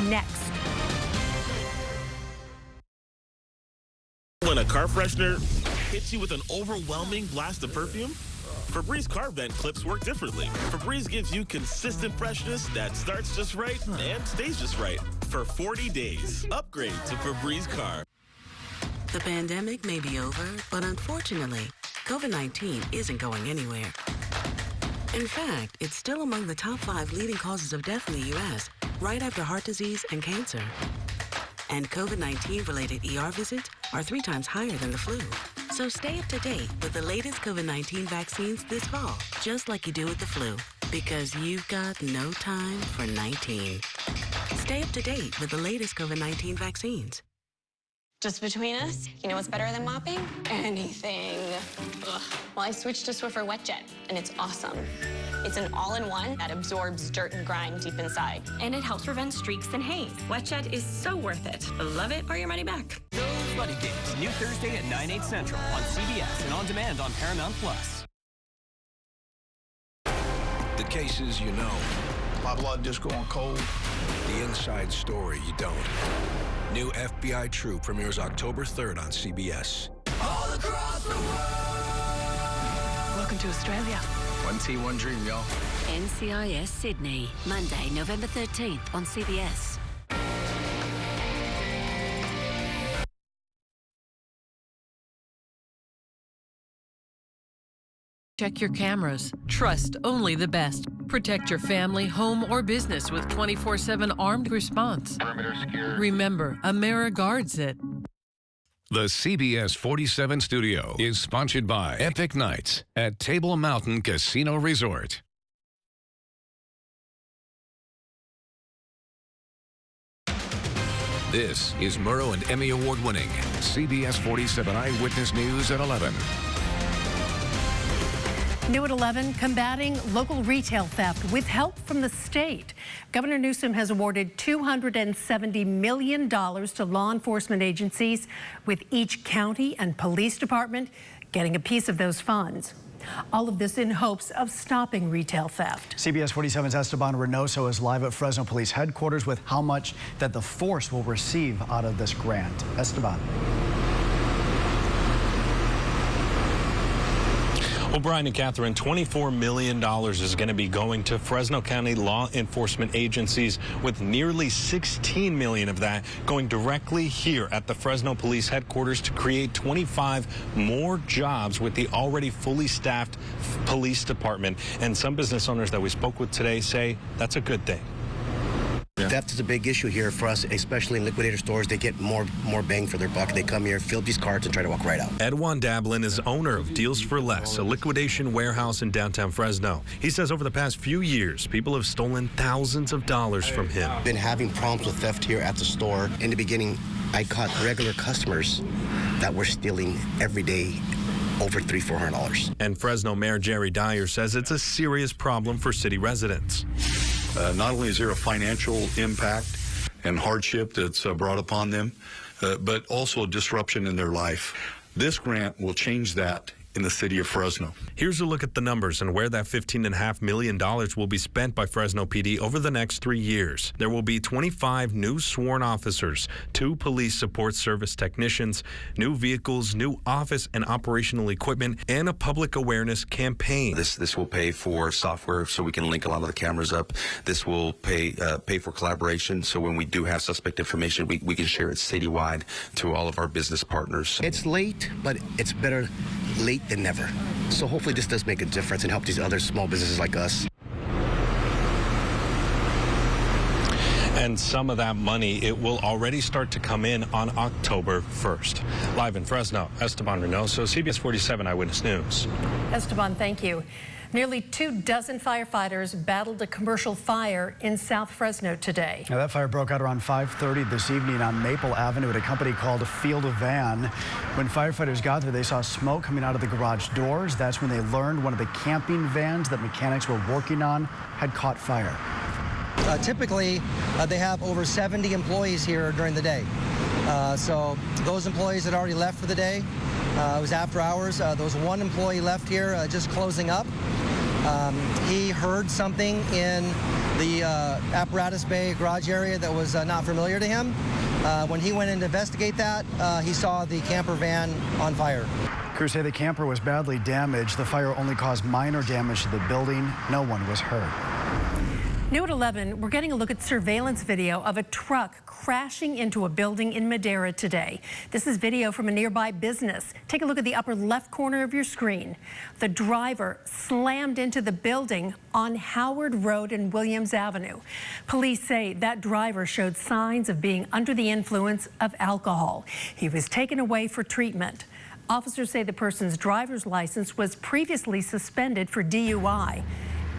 next. When a car freshener hits you with an overwhelming blast of perfume, Febreze car vent clips work differently. Febreze gives you consistent freshness that starts just right and stays just right for 40 days. Upgrade to Febreze car. The pandemic may be over, but unfortunately, COVID-19 isn't going anywhere. In fact, it's still among the top 5 leading causes of death in the U.S., right after heart disease and cancer. And COVID-19 related ER visits are 3 times higher than the flu. So stay up to date with the latest COVID-19 vaccines this fall, just like you do with the flu, because you've got no time for 19. Stay up to date with the latest COVID-19 vaccines. Just between us, you know what's better than mopping? Anything. Ugh. Well, I switched to Swiffer WetJet, and it's awesome. It's an all-in-one that absorbs dirt and grime deep inside. And it helps prevent streaks and haze. WetJet is so worth it. Love it or your money back. Those Buddy Games, new Thursday at 9, 8 Central on CBS and on demand on Paramount+. The cases you know. My blood just going cold. The inside story you don't. New FBI True premieres October 3rd on CBS. All across the world! Welcome to Australia. One team, one dream, y'all. NCIS Sydney, Monday, November 13th on CBS. Check your cameras. Trust only the best. Protect your family, home, or business with 24/7 armed response. Perimeter secure. Remember, Amera guards it. The CBS 47 studio is sponsored by Epic Nights at Table Mountain Casino Resort. This is Murrow and Emmy Award-winning CBS 47 Eyewitness News at 11. New at 11, combating local retail theft with help from the state. Governor Newsom has awarded $270 million to law enforcement agencies, with each county and police department getting a piece of those funds. All of this in hopes of stopping retail theft. CBS 47's Esteban Reynoso is live at Fresno Police Headquarters with how much that the force will receive out of this grant. Esteban. Well, Brian and Catherine, $24 million is going to be going to Fresno County law enforcement agencies, with nearly $16 million of that going directly here at the Fresno Police Headquarters to create 25 more jobs with the already fully staffed police department. And some business owners that we spoke with today say that's a good thing. Theft is a big issue here for us, especially in liquidator stores. They get more bang for their buck. They come here, fill these carts, and try to walk right out. Edwan Dablin is owner of Deals for Less, a liquidation warehouse in downtown Fresno. He says over the past few years, people have stolen thousands of dollars from him. Been having problems with theft here at the store. In the beginning, I caught regular customers that were stealing every day over $300-400. And Fresno Mayor Jerry Dyer says it's a serious problem for city residents. Not only is there a financial impact and hardship that's brought upon them, but also a disruption in their life. This grant will change that in the city of Fresno. Here's a look at the numbers and where that $15.5 million will be spent by Fresno PD over the next 3 years. There will be 25 new sworn officers, 2 police support service technicians, new vehicles, new office and operational equipment, and a public awareness campaign. This will pay for software so we can link a lot of the cameras up. This will pay for collaboration, so when we do have suspect information, we can share it citywide to all of our business partners. It's late, but it's better late than never. So hopefully this does make a difference and help these other small businesses like us. And some of that money, it will already start to come in on October 1st. Live in Fresno, Esteban Reynoso, CBS 47 Eyewitness News. Esteban, thank you. Nearly 24 firefighters battled a commercial fire in South Fresno today. Now, that fire broke out around 5:30 this evening on Maple Avenue at a company called Field of Van. When firefighters got there, they saw smoke coming out of the garage doors. That's when they learned one of the camping vans that mechanics were working on had caught fire. Typically, they have over 70 employees here during the day. So those employees had already left for the day. It was after hours. There was one employee left here just closing up. He heard something in the apparatus bay garage area that was not familiar to him. When he went in to investigate that, he saw the camper van on fire. Crews say the camper was badly damaged. The fire only caused minor damage to the building. No one was hurt. New at 11, we're getting a look at surveillance video of a truck crashing into a building in Madera today. This is video from a nearby business. Take a look at the upper left corner of your screen. The driver slammed into the building on Howard Road and Williams Avenue. Police say that driver showed signs of being under the influence of alcohol. He was taken away for treatment. Officers say the person's driver's license was previously suspended for DUI,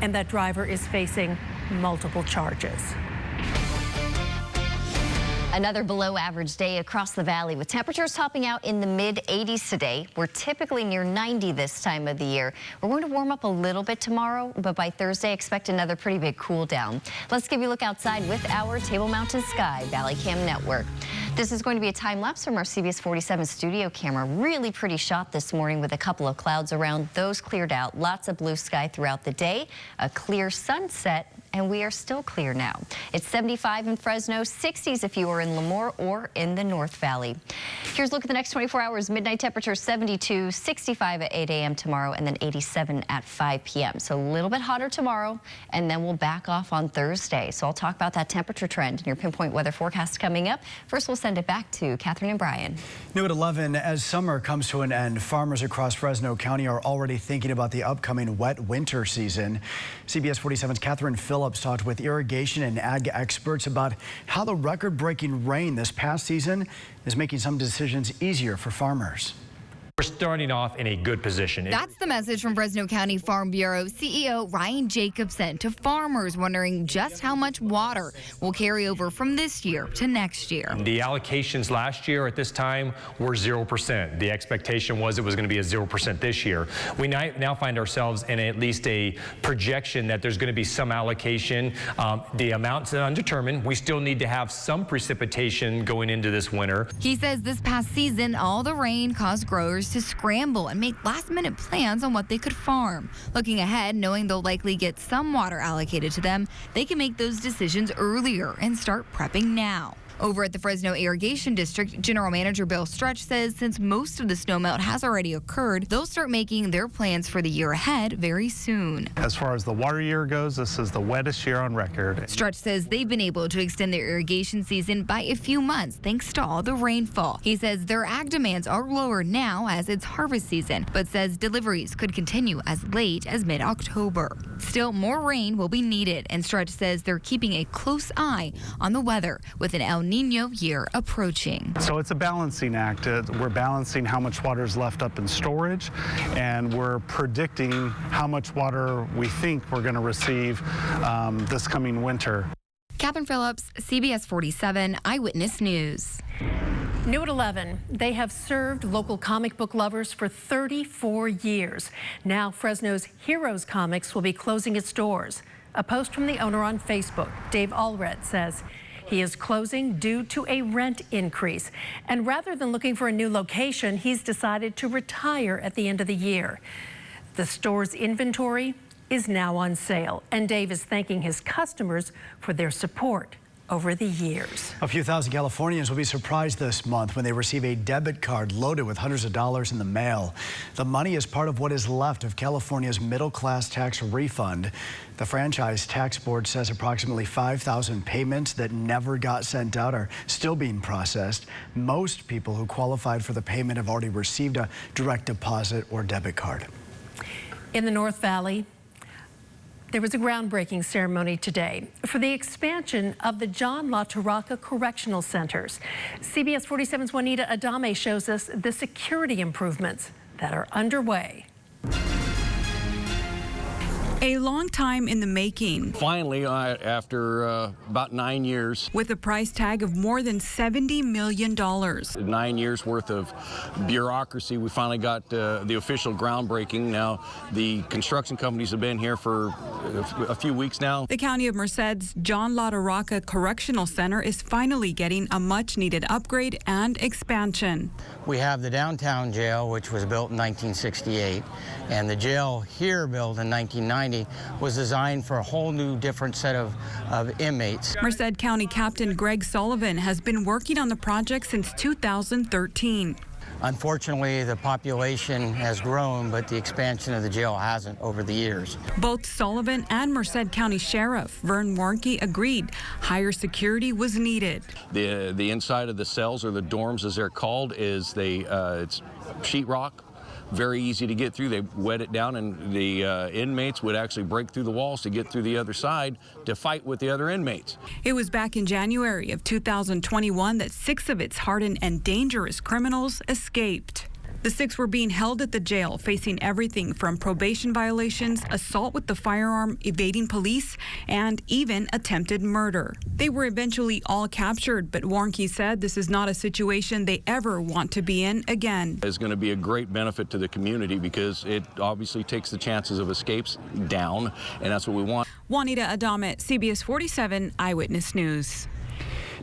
and that driver is facing multiple charges. Another below average day across the valley with temperatures topping out in the mid-80s today. We're typically near 90 this time of the year. We're going to warm up a little bit tomorrow, but by Thursday expect another pretty big cool down. Let's give you a look outside with our Table Mountain Sky Valley Cam Network. This is going to be a time lapse from our CBS 47 studio camera. Really pretty shot this morning with a couple of clouds around. Those cleared out. Lots of blue sky throughout the day. A clear sunset, and we are still clear now. It's 75 in Fresno, 60s if you are in Lemoore or in the North Valley. Here's a look at the next 24 hours. Midnight temperature 72, 65 at 8 a.m. tomorrow, and then 87 at 5 p.m. So a little bit hotter tomorrow, and then we'll back off on Thursday. So I'll talk about that temperature trend in your pinpoint weather forecast coming up. First, we'll send it back to Catherine and Brian. New at 11, as summer comes to an end, farmers across Fresno County are already thinking about the upcoming wet winter season. CBS 47's Catherine Phillips talked with irrigation and ag experts about how the record-breaking rain this past season is making some decisions easier for farmers. We're starting off in a good position. That's the message from Fresno County Farm Bureau CEO Ryan Jacobson to farmers wondering just how much water will carry over from this year to next year. The allocations last year at this time were 0%. The expectation was it was going to be a 0% this year. We now find ourselves in at least a projection that there's going to be some allocation. The amount's undetermined. We still need to have some precipitation going into this winter. He says this past season, all the rain caused growers to scramble and make last-minute plans on what they could farm. Looking ahead, knowing they'll likely get some water allocated to them, they can make those decisions earlier and start prepping now. Over at the Fresno Irrigation District, General Manager Bill Stretch says since most of the snowmelt has already occurred, they'll start making their plans for the year ahead very soon. As far as the water year goes, this is the wettest year on record. Stretch says they've been able to extend their irrigation season by a few months thanks to all the rainfall. He says their ag demands are lower now as it's harvest season, but says deliveries could continue as late as mid-October. Still, more rain will be needed, and Stretch says they're keeping a close eye on the weather with an El Nino year approaching. So it's a balancing act. We're balancing how much water is left up in storage, and we're predicting how much water we think we're going to receive this coming winter. Catherine Phillips, CBS 47 Eyewitness News. New at 11, they have served local comic book lovers for 34 years. Now Fresno's Heroes Comics will be closing its doors. A post from the owner on Facebook, Dave Allred, says he is closing due to a rent increase. And rather than looking for a new location, he's decided to retire at the end of the year. The store's inventory is now on sale, and Dave is thanking his customers for their support over the years. A few thousand Californians will be surprised this month when they receive a debit card loaded with hundreds of dollars in the mail. The money is part of what is left of California's middle-class tax refund. The Franchise Tax Board says approximately 5,000 payments that never got sent out are still being processed. Most people who qualified for the payment have already received a direct deposit or debit card. In the North Valley, there was a groundbreaking ceremony today for the expansion of the John LaTorraca Correctional Centers. CBS 47's Juanita Adame shows us the security improvements that are underway. A long time in the making. Finally, after about 9 years. With a price tag of more than $70 million. 9 years worth of bureaucracy, we finally got the official groundbreaking. Now, the construction companies have been here for a few weeks now. The County of Merced's John LaTorraca Correctional Center is finally getting a much-needed upgrade and expansion. We have the downtown jail, which was built in 1968, and the jail here built in 1990. 1990 was designed for a whole new different set of inmates. Merced County Captain Greg Sullivan has been working on the project since 2013. Unfortunately, the population has grown, but the expansion of the jail hasn't over the years. Both Sullivan and Merced County Sheriff Vern Warnke agreed higher security was needed. The inside of the cells, or the dorms as they're called, is it's sheetrock. Very easy to get through. They wet it down, and the inmates would actually break through the walls to get through the other side to fight with the other inmates. It was back in January of 2021 that 6 of its hardened and dangerous criminals escaped. The 6 were being held at the jail, facing everything from probation violations, assault with the firearm, evading police, and even attempted murder. They were eventually all captured, but Warnke said this is not a situation they ever want to be in again. It's going to be a great benefit to the community because it obviously takes the chances of escapes down, and that's what we want. Juanita Adame, CBS 47 Eyewitness News.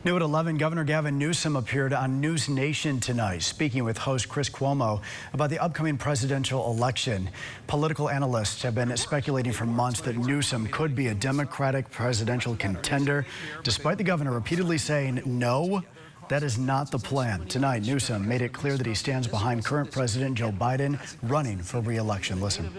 New at 11, Governor Gavin Newsom appeared on News Nation tonight, speaking with host Chris Cuomo about the upcoming presidential election. Political analysts have been speculating for months that Newsom could be a Democratic presidential contender, despite the governor repeatedly saying no. That is not the plan. Tonight, Newsom made it clear that he stands behind current President Joe Biden running for re-election. Listen.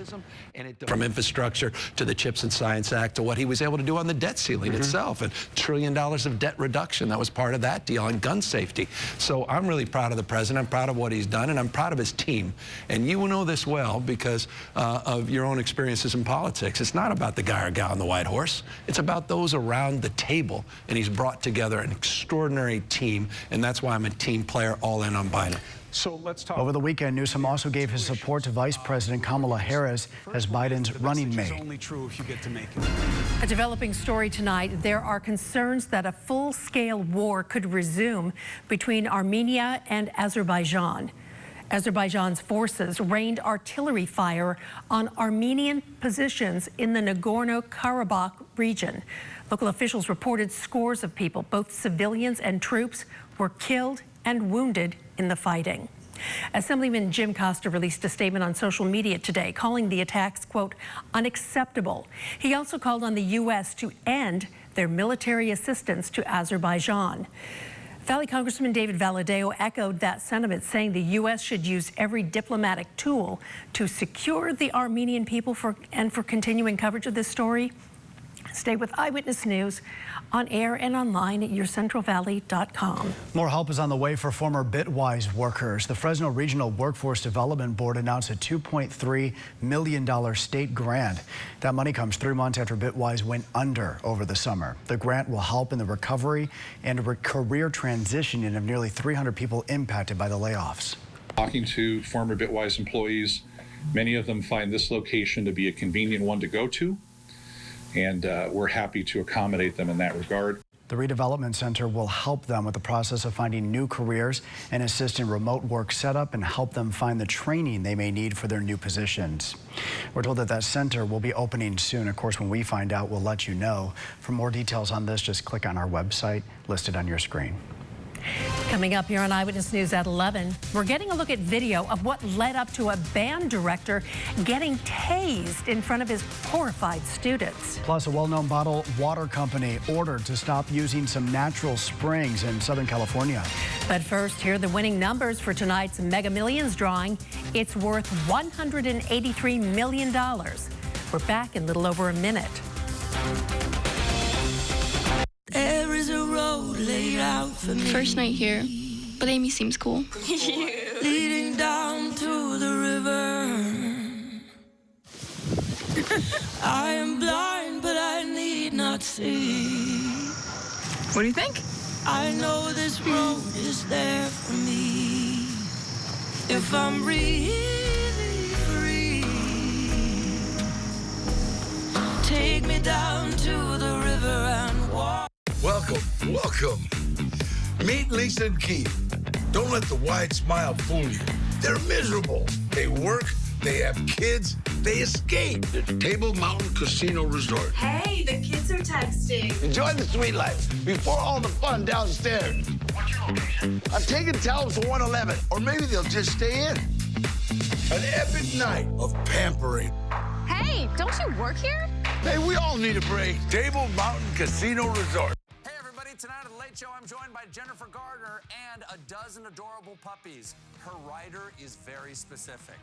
From infrastructure to the CHIPS and Science Act to what he was able to do on the debt ceiling itself, and $1 trillion of debt reduction. That was part of that deal on gun safety. So I'm really proud of the president. I'm proud of what he's done, and I'm proud of his team. And you will know this well because of your own experiences in politics. It's not about the guy or gal on the white horse. It's about those around the table. And he's brought together an extraordinary team. And that's why I'm a team player, all in on Biden. So let's talk. Over the weekend, Newsom also gave his support to Vice President Kamala Harris as Biden's running mate. It's only true if you get to make it. A developing story tonight. There are concerns that a full-scale war could resume between Armenia and Azerbaijan. Azerbaijan's forces rained artillery fire on Armenian positions in the Nagorno-Karabakh region. Local officials reported scores of people, both civilians and troops, were killed and wounded in the fighting. Assemblyman Jim Costa released a statement on social media today calling the attacks, quote, unacceptable. He also called on the U.S. to end their military assistance to Azerbaijan. Valley Congressman David Valadao echoed that sentiment, saying the U.S. should use every diplomatic tool to secure the Armenian people for continuing coverage of this story. Stay with Eyewitness News on air and online at yourcentralvalley.com. More help is on the way for former Bitwise workers. The Fresno Regional Workforce Development Board announced a $2.3 million state grant. That money comes 3 months after Bitwise went under over the summer. The grant will help in the recovery and career transitioning of nearly 300 people impacted by the layoffs. Talking to former Bitwise employees, many of them find this location to be a convenient one to go to. And we're happy to accommodate them in that regard. The redevelopment center will help them with the process of finding new careers and assist in remote work setup and help them find the training they may need for their new positions. We're told that center will be opening soon. Of course, when we find out, we'll let you know. For more details on this, just click on our website listed on your screen. Coming up here on Eyewitness News at 11, we're getting a look at video of what led up to a band director getting tased in front of his horrified students. Plus, a well-known bottled water company ordered to stop using some natural springs in Southern California. But first, here are the winning numbers for tonight's Mega Millions drawing. It's worth $183 million. We're back in a little over a minute. There is a road laid out for me. First night here, but Amy seems cool. Leading down to the river. I am blind, but I need not see. What do you think? I know this road is there for me. If I'm really free, take me down to the river and walk. Welcome. Meet Lisa and Keith. Don't let the wide smile fool you. They're miserable. They work, they have kids, they escape. The Table Mountain Casino Resort. Hey, the kids are texting. Enjoy the sweet life before all the fun downstairs. What's your location? I'm taking towels to 111, or maybe they'll just stay in. An epic night of pampering. Hey! Hey, don't you work here? Hey, we all need a break. Table Mountain Casino Resort. Hey, everybody. Tonight at The Late Show, I'm joined by Jennifer Gardner and a dozen adorable puppies. Her rider is very specific.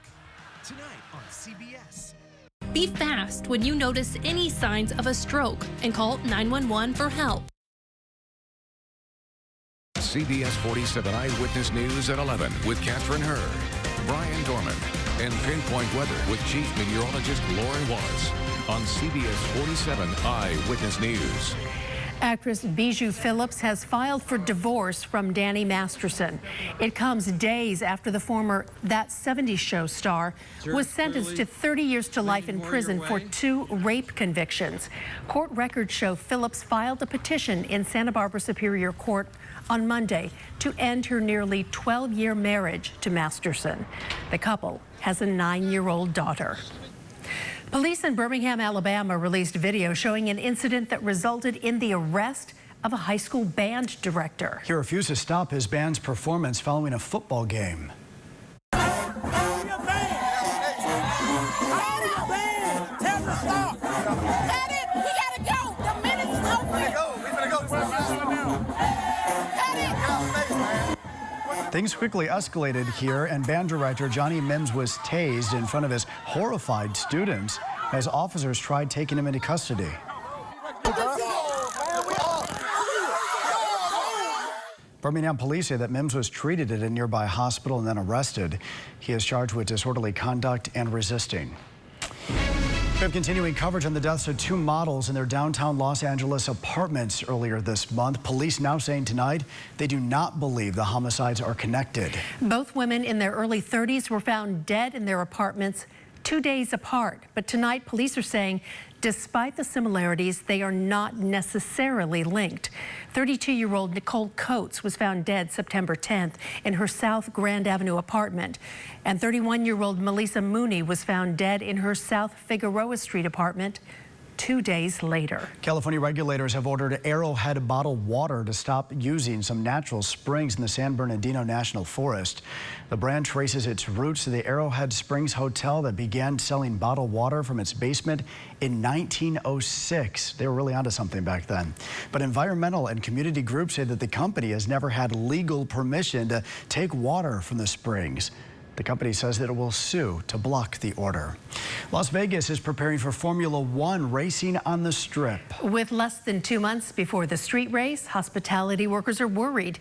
Tonight on CBS. Be fast when you notice any signs of a stroke and call 911 for help. CBS 47 Eyewitness News at 11 with Catherine Hurd, Brian Dorman, and Pinpoint Weather with Chief Meteorologist Lauren Wallace on CBS 47 Eyewitness News. Actress Bijou Phillips has filed for divorce from Danny Masterson. It comes days after the former That 70s Show star was sentenced to 30 years to life in prison for 2 rape convictions. Court records show Phillips filed a petition in Santa Barbara Superior Court on Monday to end her nearly 12-year marriage to Masterson. The couple has a 9-year-old daughter. Police in Birmingham, Alabama released video showing an incident that resulted in the arrest of a high school band director. He refused to stop his band's performance following a football game. Things quickly escalated here, and band director Johnny Mims was tased in front of his horrified students as officers tried taking him into custody. Birmingham police say that Mims was treated at a nearby hospital and then arrested. He is charged with disorderly conduct and resisting. We have continuing coverage on the deaths of 2 models in their downtown Los Angeles apartments earlier this month. Police now saying tonight they do not believe the homicides are connected. Both women in their early 30s were found dead in their apartments 2 days apart. But tonight, police are saying despite the similarities, they are not necessarily linked. 32-year-old Nicole Coates was found dead September 10th in her South Grand Avenue apartment. And 31-year-old Melissa Mooney was found dead in her South Figueroa Street apartment 2 days later. California regulators have ordered Arrowhead bottled water to stop using some natural springs in the San Bernardino National Forest. The brand traces its roots to the Arrowhead Springs Hotel that began selling bottled water from its basement in 1906. They were really onto something back then. But environmental and community groups say that the company has never had legal permission to take water from the springs. The company says that it will sue to block the order. Las Vegas is preparing for Formula One racing on the Strip. With less than 2 months before the street race, hospitality workers are worried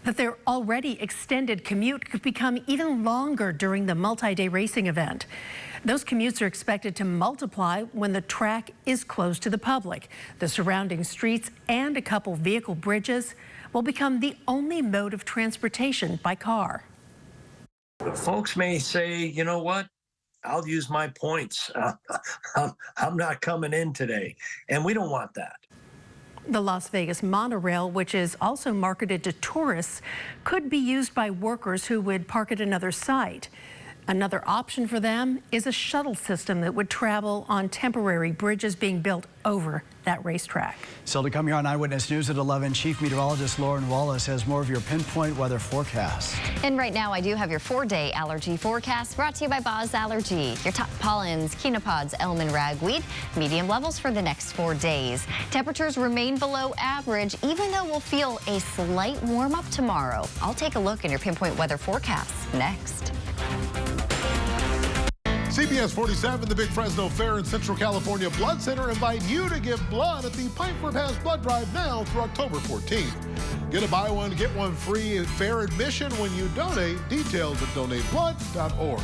that their already extended commute could become even longer during the multi-day racing event. Those commutes are expected to multiply when the track is closed to the public. The surrounding streets and a couple vehicle bridges will become the only mode of transportation by car. Folks may say, you know what, I'll use my points. I'm not coming in today. And we don't want that. The Las Vegas monorail, which is also marketed to tourists, could be used by workers who would park at another site. Another option for them is a shuttle system that would travel on temporary bridges being built over that racetrack. Still to come here on Eyewitness News at 11, Chief Meteorologist Lauren Wallace has more of your pinpoint weather forecast. And right now I do have your 4-day allergy forecast brought to you by Boz Allergy. Your top pollens, Quinopods, elm, and ragweed. Medium levels for the next 4 days. Temperatures remain below average, even though we'll feel a slight warm up tomorrow. I'll take a look in your pinpoint weather forecast next. CBS 47, the Big Fresno Fair and Central California Blood Center invite you to give blood at the Pipe for Pass Blood Drive now through October 14th. Get a buy one, get one free fair admission when you donate. Details at donateblood.org.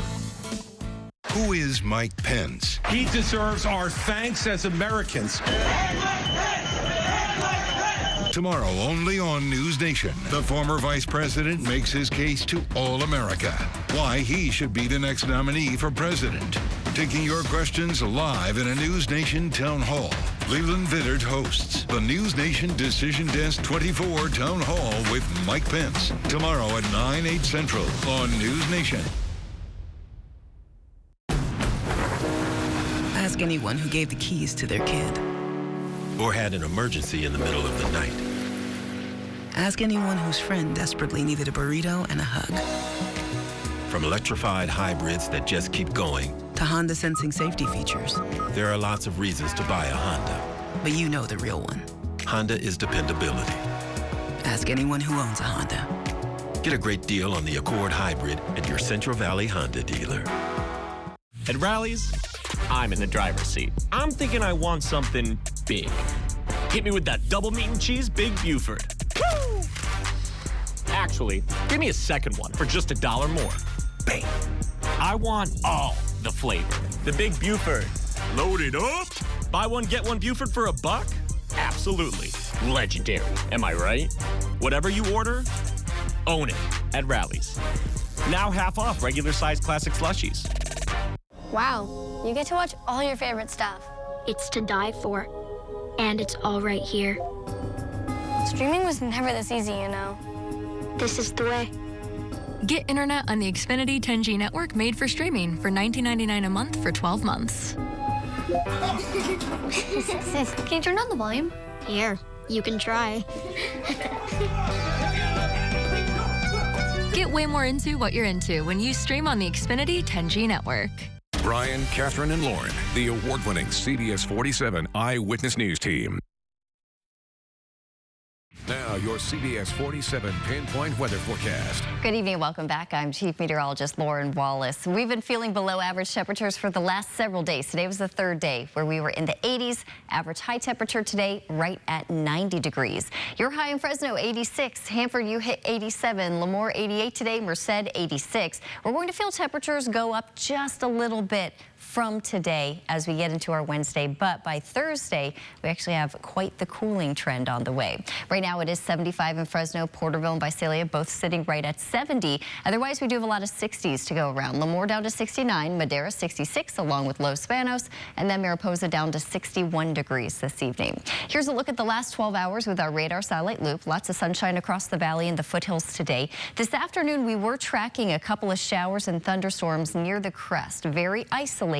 Who is Mike Pence? He deserves our thanks as Americans. Tomorrow, only on News Nation, the former vice president makes his case to all America. Why he should be the next nominee for president. Taking your questions live in a News Nation town hall. Leland Vittert hosts the News Nation Decision Desk 24 Town Hall with Mike Pence. Tomorrow at 9, 8 Central on News Nation. Ask anyone who gave the keys to their kid. Or had an emergency in the middle of the night. Ask anyone whose friend desperately needed a burrito and a hug. From electrified hybrids that just keep going, To Honda sensing safety features. there are lots of reasons to buy a Honda. But you know the real one. Honda is dependability. Ask anyone who owns a Honda. Get a great deal on the Accord Hybrid at your Central Valley Honda dealer. At rallies, I'm in the driver's seat. I'm thinking I want something big. Hit me with that double meat and cheese Big Buford. Woo! Actually, give me a second one for just $1 more. Bam! I want all the flavor. The Big Buford. Load it up. Buy one, get one Buford for $1? Absolutely. Legendary. Am I right? Whatever you order, own it at Rallies. Now half off regular size classic slushies. Wow, you get to watch all your favorite stuff. It's to die for, and it's all right here. Streaming was never this easy, you know. This is the way. Get internet on the Xfinity 10G network made for streaming for $19.99 a month for 12 months. Can you turn down the volume? Here, you can try. Get way more into what you're into when you stream on the Xfinity 10G network. Brian, Catherine, and Lauren, the award-winning CBS 47 Eyewitness News Team. Now, your CBS 47 pinpoint weather forecast. Good evening and welcome back. I'm Chief Meteorologist Lauren Wallace. We've been feeling below average temperatures for the last several days. Today was the third day where we were in the 80s. Average high temperature today right at 90 degrees. Your high in Fresno, 86. Hanford, you hit 87. Lemoore, 88 today. Merced, 86. We're going to feel temperatures go up just a little bit from today as we get into our Wednesday, but by Thursday, we actually have quite the cooling trend on the way. Right now, it is 75 in Fresno, Porterville, and Visalia, both sitting right at 70. Otherwise, we do have a lot of 60s to go around. Lemoore down to 69, Madera 66, along with Los Banos, and then Mariposa down to 61 degrees this evening. Here's a look at the last 12 hours with our radar satellite loop. Lots of sunshine across the valley and the foothills today. This afternoon, we were tracking a couple of showers and thunderstorms near the crest, very isolated.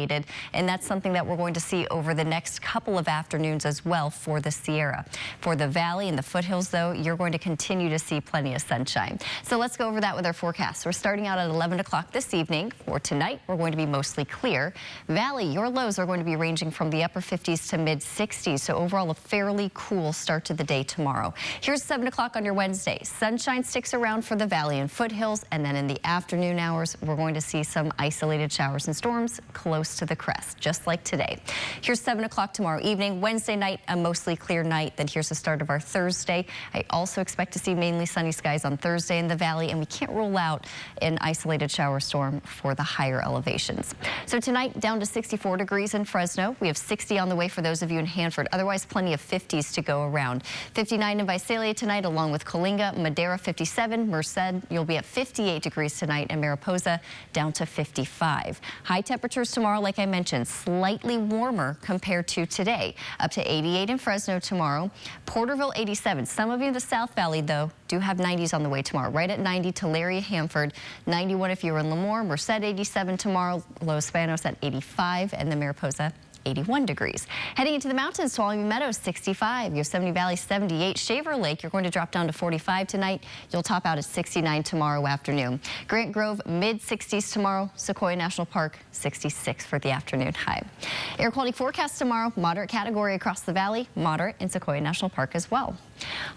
And that's something that we're going to see over the next couple of afternoons as well for the Sierra. For the valley and the foothills, though, you're going to continue to see plenty of sunshine. So let's go over that with our forecast. We're starting out at 11 o'clock this evening. For tonight, we're going to be mostly clear. Valley, your lows are going to be ranging from the upper 50s to mid 60s. So overall, a fairly cool start to the day tomorrow. Here's 7 o'clock on your Wednesday. Sunshine sticks around for the valley and foothills. And then in the afternoon hours, we're going to see some isolated showers and storms close to the crest, just like today. Here's 7 o'clock tomorrow evening. Wednesday night, a mostly clear night. Then here's the start of our Thursday. I also expect to see mainly sunny skies on Thursday in the valley, and we can't rule out an isolated shower storm for the higher elevations. So tonight, down to 64 degrees in Fresno. We have 60 on the way for those of you in Hanford. Otherwise, plenty of 50s to go around. 59 in Visalia tonight, along with Coalinga, Madera 57, Merced, you'll be at 58 degrees tonight, and Mariposa down to 55. High temperatures tomorrow, like I mentioned, slightly warmer compared to today. Up to 88 in Fresno tomorrow. Porterville, 87. Some of you in the South Valley, though, do have 90s on the way tomorrow. Right at 90, Tulare, Hanford. 91 if you're in Lemoore. Merced, 87 tomorrow. Los Banos at 85. And the Mariposa, 81 degrees. Heading into the mountains, Tuolumne Meadows, 65. Yosemite Valley, 78. Shaver Lake, you're going to drop down to 45 tonight. You'll top out at 69 tomorrow afternoon. Grant Grove, mid-60s tomorrow. Sequoia National Park, 66 for the afternoon high. Air quality forecast tomorrow, moderate category across the valley, moderate in Sequoia National Park as well.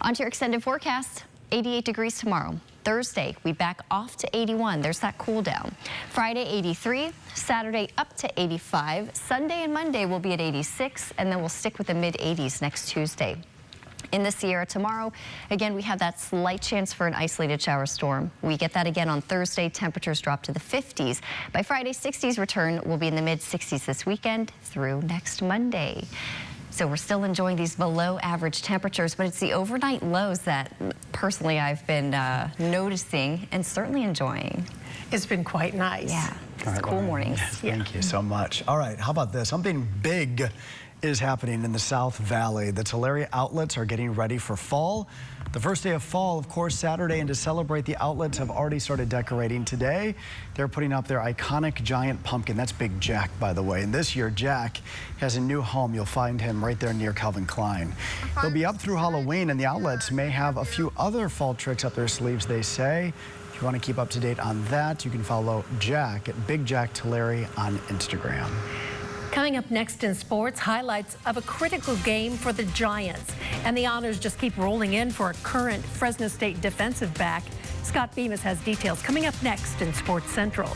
On to your extended forecast, 88 degrees tomorrow. Thursday, we back off to 81. There's that cool down. Friday, 83. Saturday, up to 85. Sunday and Monday will be at 86, and then we'll stick with the mid-80s next Tuesday. In the Sierra tomorrow, again, we have that slight chance for an isolated shower storm. We get that again on Thursday. Temperatures drop to the 50s. By Friday, 60s return. We'll be in the mid-60s this weekend through next Monday. So we're still enjoying these below average temperatures, but it's the overnight lows that personally I've been noticing and certainly enjoying. It's been quite nice. Yeah, Right, cool mornings. Thank you so much. All right, how about this? Something big is happening in the South Valley. The Tulare outlets are getting ready for fall. The first day of fall, of course, Saturday, and to celebrate, the outlets have already started decorating today. They're putting up their iconic giant pumpkin. That's Big Jack, by the way. And this year, Jack has a new home. You'll find him right there near Calvin Klein. He'll be up through Halloween, and the outlets may have a few other fall tricks up their sleeves, they say. If you want to keep up to date on that, you can follow Jack at Big Jack Tulare on Instagram. Coming up next in sports, highlights of a critical game for the Giants. And the honors just keep rolling in for a current Fresno State defensive back. Scott Bemis has details coming up next in Sports Central.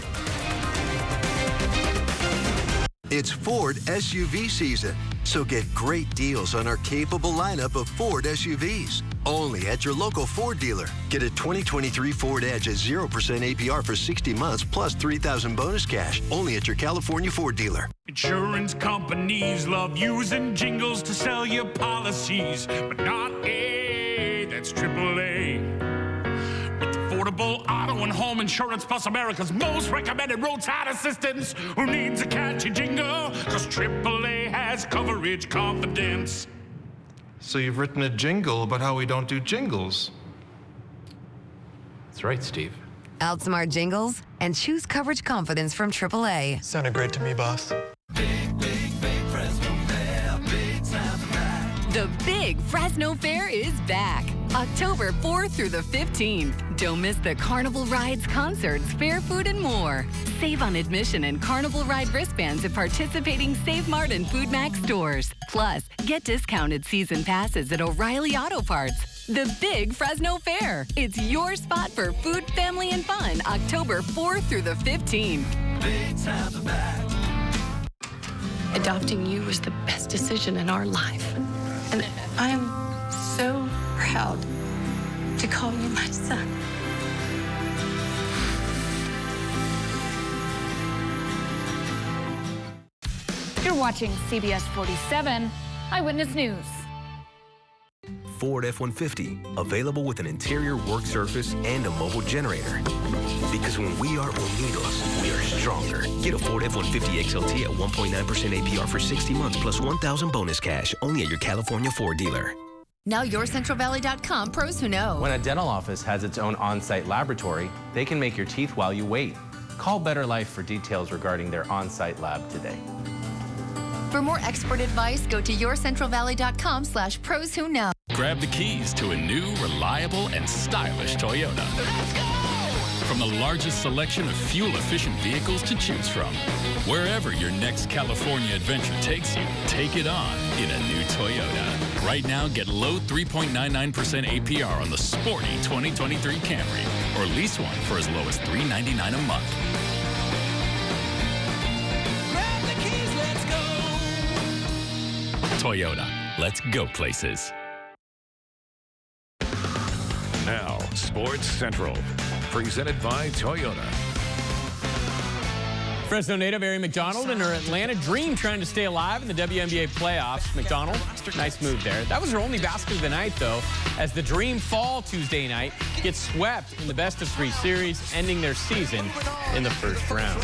It's Ford SUV season, so get great deals on our capable lineup of Ford SUVs. Only at your local Ford dealer. Get a 2023 Ford Edge at 0% APR for 60 months plus $3,000 bonus cash. Only at your California Ford dealer. Insurance companies love using jingles to sell your policies, but not A, that's AAA. With affordable auto and home insurance plus America's most recommended roadside assistance, who needs a catchy jingle? Because AAA has coverage confidence. So you've written a jingle about how we don't do jingles. That's right, Steve. Outsmart jingles and choose coverage confidence from AAA. Sounded great to me, boss. The Big Fresno Fair is back, October 4th through the 15th. Don't miss the Carnival Rides, concerts, fair food, and more. Save on admission and Carnival Ride wristbands at participating Save Mart and Food Max stores. Plus, get discounted season passes at O'Reilly Auto Parts. The Big Fresno Fair. It's your spot for food, family, and fun, October 4th through the 15th. Big times are back. Adopting you was the best decision in our life. And I am so proud to call you my son. You're watching CBS 47 Eyewitness News. Ford F-150, available with an interior work surface and a mobile generator. Because when we are unidos, we are stronger. Get a Ford F-150 XLT at 1.9% APR for 60 months plus $1,000 bonus cash, only at your California Ford dealer. Now YourCentralValley.com pros who know. When a dental office has its own on-site laboratory, they can make your teeth while you wait. Call Better Life for details regarding their on-site lab today. For more expert advice, go to YourCentralValley.com/pros who know. Grab the keys to a new, reliable, and stylish Toyota. Let's go! From the largest selection of fuel-efficient vehicles to choose from. Wherever your next California adventure takes you, take it on in a new Toyota. Right now, get low 3.99% APR on the sporty 2023 Camry, or lease one for as low as $399 a month. Grab the keys, let's go! Toyota, let's go places. Now, Sports Central, presented by Toyota. Fresno native Aari McDonald and her Atlanta Dream trying to stay alive in the WNBA playoffs. McDonald, nice move there. That was her only basket of the night, though, as the Dream fall Tuesday night gets swept in the best-of-3 series, ending their season in the first round.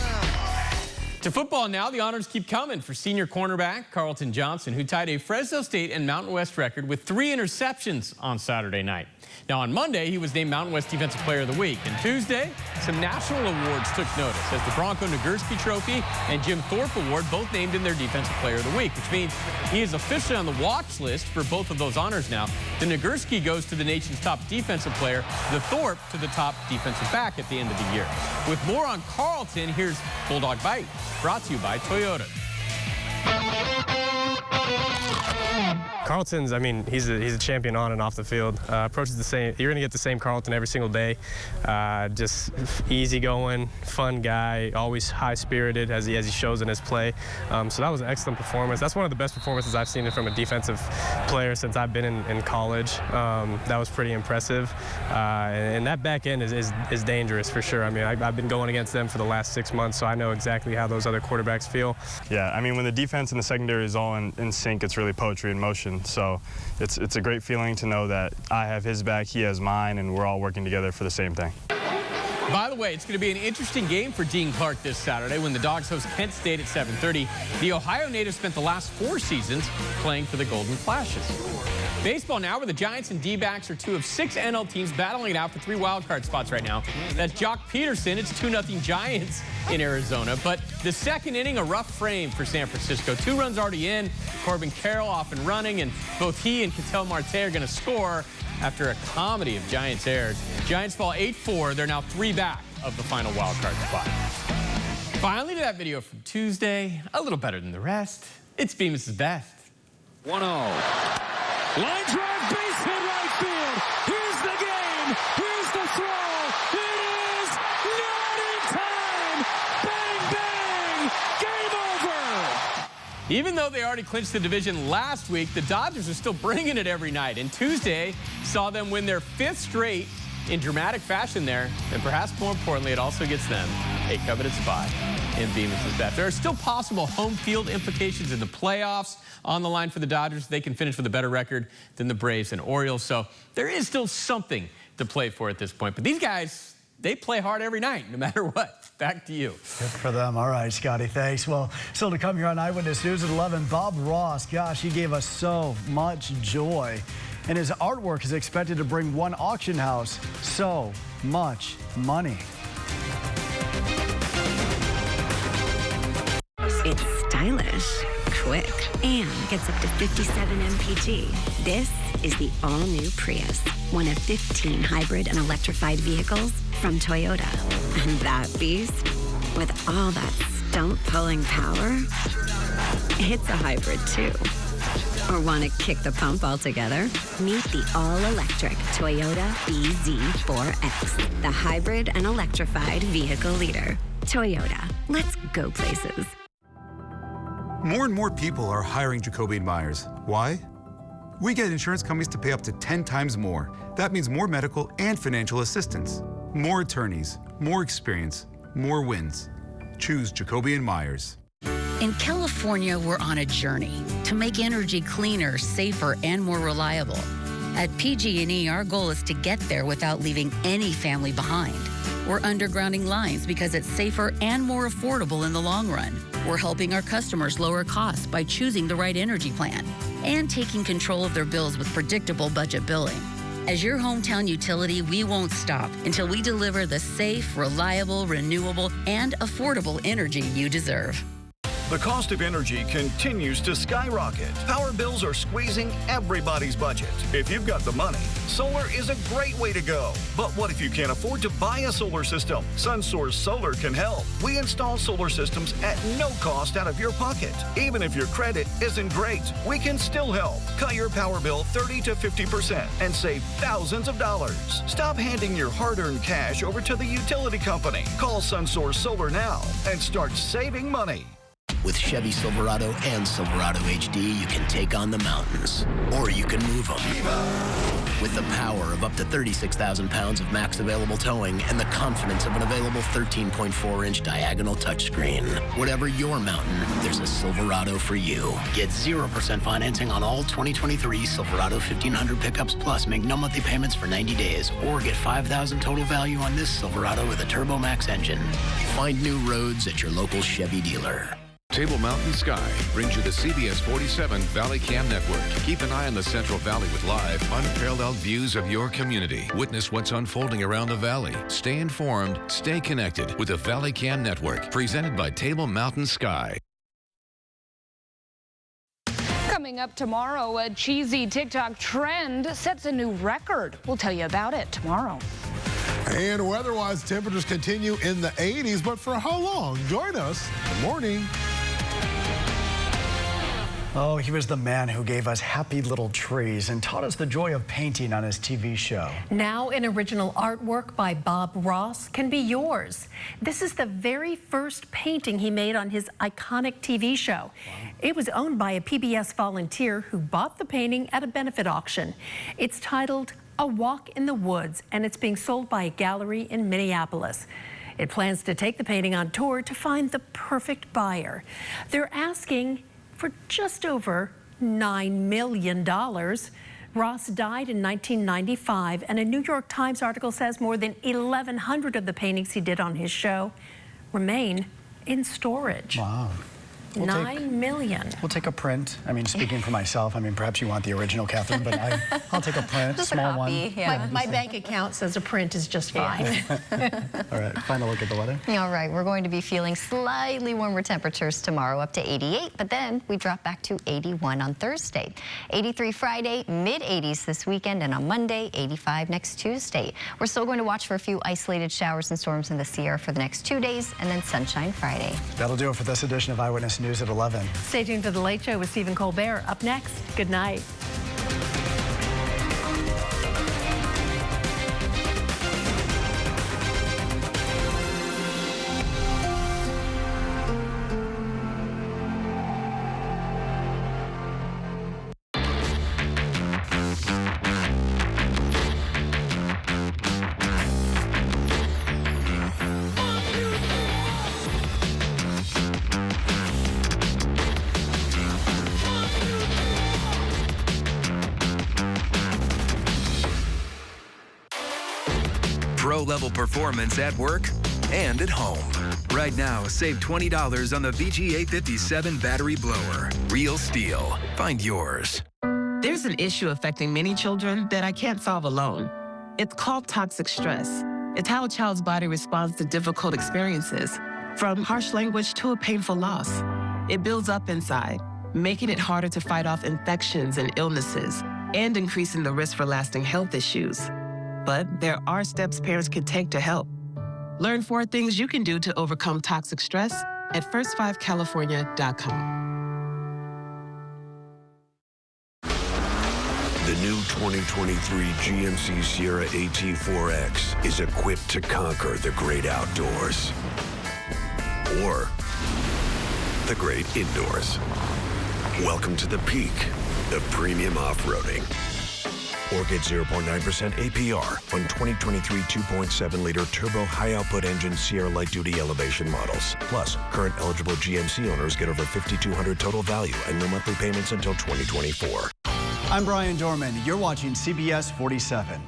To football now, the honors keep coming for senior cornerback Carlton Johnson, who tied a Fresno State and Mountain West record with 3 interceptions on Saturday night. Now, on Monday, he was named Mountain West Defensive Player of the Week. And Tuesday, some national awards took notice, as the Bronco Nagurski Trophy and Jim Thorpe Award both named him their Defensive Player of the Week, which means he is officially on the watch list for both of those honors now. The Nagurski goes to the nation's top defensive player, the Thorpe to the top defensive back at the end of the year. With more on Carlton, here's Bulldog Bite, brought to you by Toyota. Carlton's, I mean, he's a champion on and off the field. Approaches the same. You're going to get the same Carlton every single day. Just easygoing, fun guy, always high-spirited as he shows in his play. So that was an excellent performance. That's one of the best performances I've seen from a defensive player since I've been in college. That was pretty impressive. And that back end is dangerous for sure. I mean, I've been going against them for the last 6 months, so I know exactly how those other quarterbacks feel. Yeah, I mean, when the defense and the secondary is all in sync, it's really poetry in motion. So it's a great feeling to know that I have his back, he has mine, and we're all working together for the same thing. By the way, it's going to be an interesting game for Dean Clark this Saturday when the Dogs host Kent State at 7:30. The Ohio native spent the last 4 seasons playing for the Golden Flashes. Baseball now, where the Giants and D-backs are 2 of 6 NL teams battling it out for 3 wildcard spots right now. That's Jock Peterson. It's 2-0 Giants in Arizona. But the second inning, a rough frame for San Francisco. 2 runs already in. Corbin Carroll off and running, and both he and Ketel Marte are going to score. after a comedy of Giants errors. Giants fall 8-4. They're now 3 back of the final wild card spot. Finally to that video from Tuesday, a little better than the rest. It's Bemis' best. 1-0. Line drive, base hit right field. Here's the game. Here's the throw. It is not in time. Bang, bang. Game over. Even though they already clinched the division last week, the Dodgers are still bringing it every night. And Tuesday saw them win their 5th straight in dramatic fashion there. And perhaps more importantly, it also gets them a coveted spot in Bemis' best. There are still possible home field implications in the playoffs on the line for the Dodgers. They can finish with a better record than the Braves and Orioles. So there is still something to play for at this point. But these guys, they play hard every night, no matter what. Back to you. Good for them. All right, Scotty, thanks. Well, still to come here on Eyewitness News at 11, Bob Ross. Gosh, he gave us so much joy. And his artwork is expected to bring one auction house so much money. It's stylish, quick, and gets up to 57 mpg. This is the all-new Prius, one of 15 hybrid and electrified vehicles from Toyota. And that beast, with all that stunt-pulling power, it's a hybrid too. Or want to kick the pump altogether? Meet the all-electric Toyota BZ4X, the hybrid and electrified vehicle leader. Toyota, let's go places. More and more people are hiring Jacoby & Myers. Why? We get insurance companies to pay up to 10 times more. That means more medical and financial assistance, more attorneys, more experience, more wins. Choose Jacoby & Myers. In California, we're on a journey to make energy cleaner, safer, and more reliable. At PG&E, our goal is to get there without leaving any family behind. We're undergrounding lines because it's safer and more affordable in the long run. We're helping our customers lower costs by choosing the right energy plan and taking control of their bills with predictable budget billing. As your hometown utility, we won't stop until we deliver the safe, reliable, renewable, and affordable energy you deserve. The cost of energy continues to skyrocket. Power bills are squeezing everybody's budget. If you've got the money, solar is a great way to go. But what if you can't afford to buy a solar system? SunSource Solar can help. We install solar systems at no cost out of your pocket. Even if your credit isn't great, we can still help. Cut your power bill 30 to 50% and save thousands of dollars. Stop handing your hard-earned cash over to the utility company. Call SunSource Solar now and start saving money. With Chevy Silverado and Silverado HD, you can take on the mountains, or you can move them. With the power of up to 36,000 pounds of max available towing and the confidence of an available 13.4-inch diagonal touchscreen. Whatever your mountain, there's a Silverado for you. Get 0% financing on all 2023 Silverado 1500 pickups plus. Make no monthly payments for 90 days, or get $5,000 total value on this Silverado with a Turbo Max engine. Find new roads at your local Chevy dealer. Table Mountain Sky brings you the CBS 47 Valley Cam Network. Keep an eye on the Central Valley with live, unparalleled views of your community. Witness what's unfolding around the valley. Stay informed, stay connected with the Valley Cam Network, presented by Table Mountain Sky. Coming up tomorrow, a cheesy TikTok trend sets a new record. We'll tell you about it tomorrow. And weather-wise, temperatures continue in the 80s, but for how long? Join us. Good morning. Oh, he was the man who gave us Happy Little Trees and taught us the joy of painting on his TV show. Now an original artwork by Bob Ross can be yours. This is the very first painting he made on his iconic TV show. Wow. It was owned by a PBS volunteer who bought the painting at a benefit auction. It's titled A Walk in the Woods, and it's being sold by a gallery in Minneapolis. It plans to take the painting on tour to find the perfect buyer. They're asking for just over $9 million. Ross died in 1995, and a New York Times article says more than 1,100 of the paintings he did on his show remain in storage. Wow. $9 million. We'll take a print. I mean, speaking for myself, I mean, perhaps you want the original, Catherine, but I'll take a print, Just a small copy, one. yeah. My bank account says a print is just fine. All right, final look at the weather. All right, we're going to be feeling slightly warmer temperatures tomorrow, up to 88, but then we drop back to 81 on Thursday. 83 Friday, mid-80s this weekend, and on Monday, 85 next Tuesday. We're still going to watch for a few isolated showers and storms in the Sierra for the next 2 days, and then sunshine Friday. That'll do it for this edition of Eyewitness News at 11. Stay tuned for The Late Show with Stephen Colbert. Up next, good night. Pro-level performance at work and at home. Right now, save $20 on the VGA 57 battery blower. Real STIHL. Find yours. There's an issue affecting many children that I can't solve alone. It's called toxic stress. It's how a child's body responds to difficult experiences, from harsh language to a painful loss. It builds up inside, making it harder to fight off infections and illnesses, and increasing the risk for lasting health issues. But there are steps parents can take to help. Learn 4 things you can do to overcome toxic stress at first5california.com. The new 2023 GMC Sierra AT4X is equipped to conquer the great outdoors. Or the great indoors. Welcome to the peak of premium off-roading. Or get 0.9% APR on 2023 2.7-liter turbo high-output engine Sierra light-duty elevation models. Plus, current eligible GMC owners get over $5,200 total value and no monthly payments until 2024. I'm Brian Dorman. You're watching CBS 47.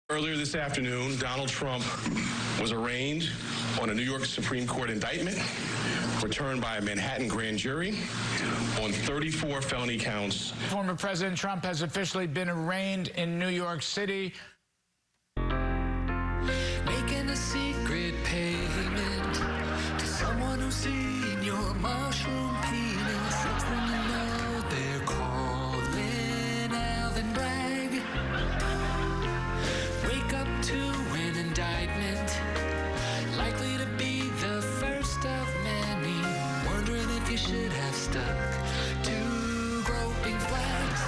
Earlier this afternoon, Donald Trump was arraigned on a New York Supreme Court indictment returned by a Manhattan grand jury on 34 felony counts. Former President Trump has officially been arraigned in New York City. Making a secret payment to someone who's seen your mushroom penis. Next thing you know, they're calling Alvin Bragg. Wake up to an indictment, likely to be the first of many. Wondering if you should have stuck to groping flags.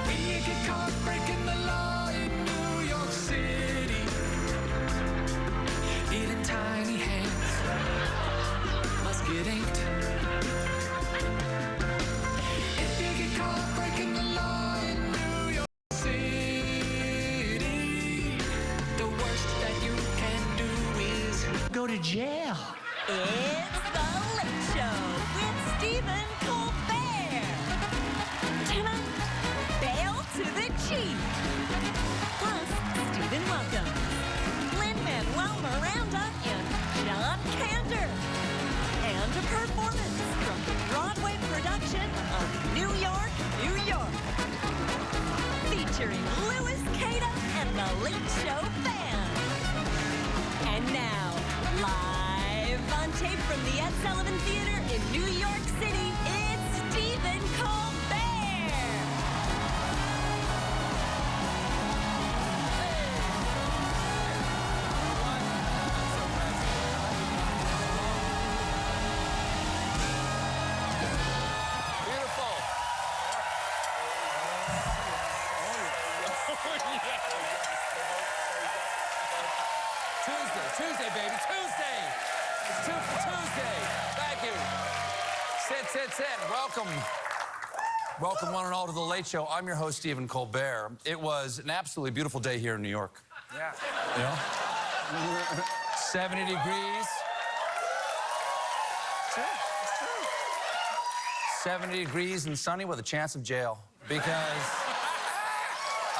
We get caught breaking the law in New York City. Eating tiny hands, must get inked. If you get caught breaking the law in New York City, the worst that you can do is go to jail. It's The Late Show with Stephen Colbert. Tonight, bail to the chief. Plus, Stephen welcomes Lin-Manuel Miranda and John Kander. And a performance from the Broadway production of New York, New York. Featuring Louis Cada and The Late Show Band. And now, live on tape from the Ed Sullivan Theater in New York City, it's Stephen Colbert. Beautiful. Tuesday, baby, Tuesday. It's Tuesday. Thank you. Sit. Welcome one and all to The Late Show. I'm your host, Stephen Colbert. It was an absolutely beautiful day here in New York. Yeah. You know? 70 degrees. 70 degrees and sunny with a chance of jail. Because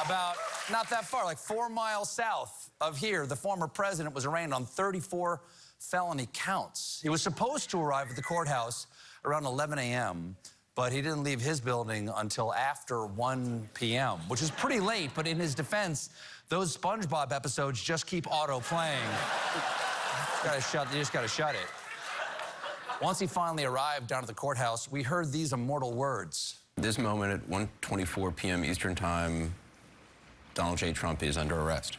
about not that far, like 4 miles south of here, the former president was arraigned on 34 felony counts. He was supposed to arrive at the courthouse around 11 a.m., but he didn't leave his building until after 1 p.m., which is pretty late, but in his defense, those SpongeBob episodes just keep auto-playing. You just gotta shut it. Once he finally arrived down at the courthouse, we heard these immortal words. This moment at 1:24 p.m. Eastern Time, Donald J. Trump is under arrest.